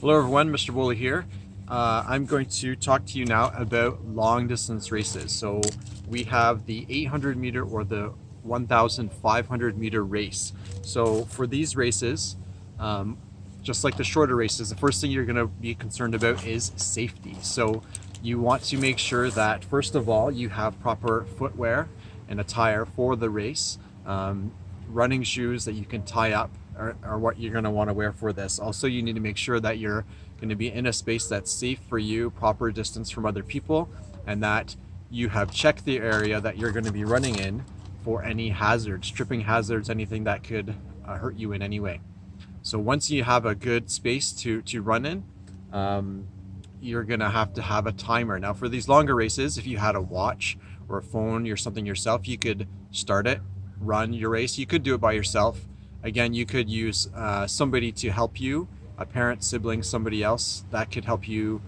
Hello everyone, Mr. Woolley here. I'm going to talk to you now about long distance races. So we have the 800 meter or the 1,500 meter race. So for these races, just like the shorter races, the first thing you're going to be concerned about is safety. So you want to make sure that first of all you have proper footwear and attire for the race. Running shoes that you can tie up are what you're going to want to wear for this. Also, you need to make sure that you're going to be in a space that's safe for you, proper distance from other people, and that you have checked the area that you're going to be running in for any hazards, tripping hazards, anything that could hurt you in any way. So once you have a good space to run in, you're going to have a timer. Now for these longer races, if you had a watch or a phone or something yourself, you could start it, run your race. You could do it by yourself. Again, you could use somebody to help you, a parent, sibling, somebody else that could help you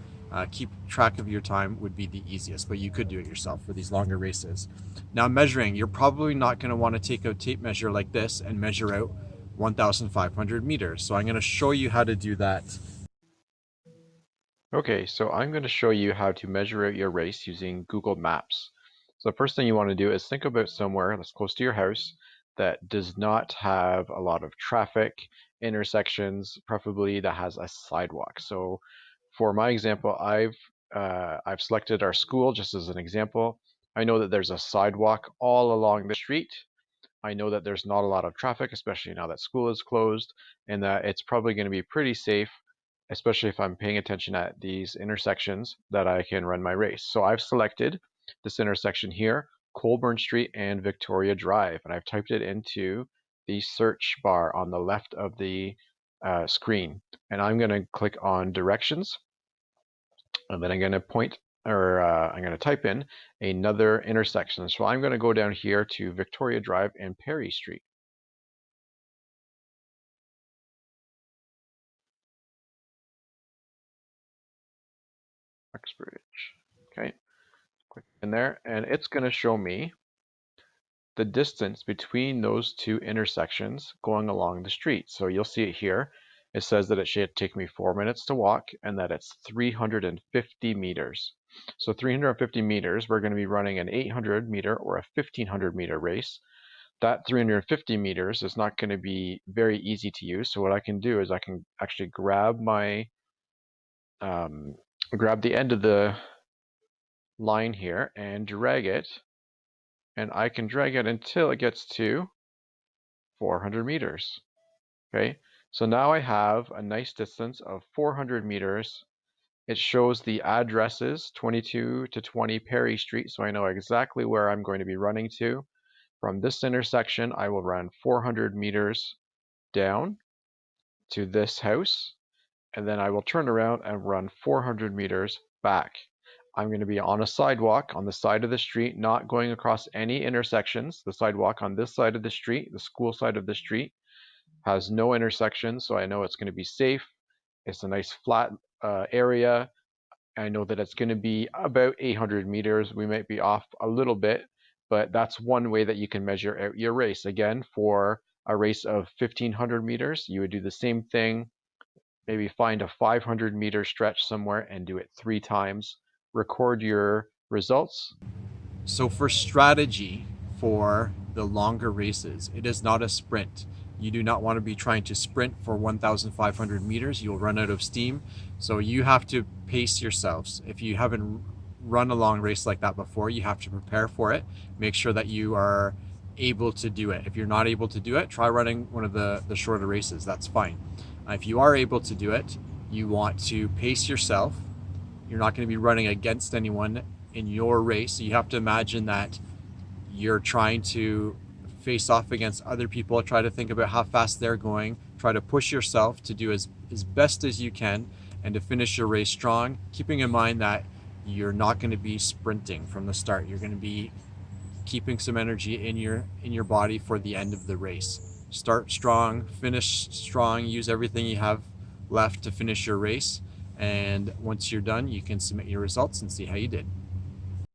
keep track of your time would be the easiest, but you could do it yourself for these longer races. Now measuring, you're probably not going to want to take a tape measure like this and measure out 1,500 meters. So I'm going to show you how to do that. Okay, so I'm going to show you how to measure out your race using Google Maps. So the first thing you want to do is think about somewhere that's close to your house that does not have a lot of traffic, intersections, preferably that has a sidewalk. So for my example, I've selected our school just as an example. I know that there's a sidewalk all along the street. I know that there's not a lot of traffic, especially now that school is closed, and that it's probably going to be pretty safe, especially if I'm paying attention at these intersections, that I can run my race. So I've selected this intersection here, Colburn Street and Victoria Drive, and I've typed it into the search bar on the left of the screen. And I'm going to click on directions, and then I'm going to I'm going to type in another intersection. So I'm going to go down here to Victoria Drive and Perry Street. Uxbridge. Okay, click in there, and it's going to show me the distance between those two intersections going along the street. So you'll see it here. It says that it should take me 4 minutes to walk and that it's 350 meters. So 350 meters, we're going to be running an 800 meter or a 1500 meter race. That 350 meters is not going to be very easy to use. So what I can do is I can actually grab the end of the line here and drag it, and I can drag it until it gets to 400 meters. Okay, so now I have a nice distance of 400 meters. It shows the addresses 22 to 20 Perry Street, so I know exactly where I'm going to be running to. From this intersection, I will run 400 meters down to this house, and then I will turn around and run 400 meters back. I'm going to be on a sidewalk on the side of the street, not going across any intersections. The sidewalk on this side of the street, the school side of the street, has no intersections, so I know it's going to be safe. It's a nice flat area. I know that it's going to be about 800 meters. We might be off a little bit, but that's one way that you can measure out your race. Again, for a race of 1,500 meters, you would do the same thing. Maybe find a 500 meter stretch somewhere and do it 3 times. Record your results. So for strategy for the longer races, it is not a sprint. You do not want to be trying to sprint for 1,500 meters. You'll run out of steam. So you have to pace yourselves. If you haven't run a long race like that before, you have to prepare for it. Make sure that you are able to do it. If you're not able to do it, try running one of the shorter races. That's fine. If you are able to do it, you want to pace yourself. You're not going to be running against anyone in your race. So you have to imagine that you're trying to face off against other people. Try to think about how fast they're going. Try to push yourself to do as best as you can and to finish your race strong, keeping in mind that you're not going to be sprinting from the start. You're going to be keeping some energy in your body for the end of the race. Start strong, finish strong, use everything you have left to finish your race. And once you're done, you can submit your results and see how you did.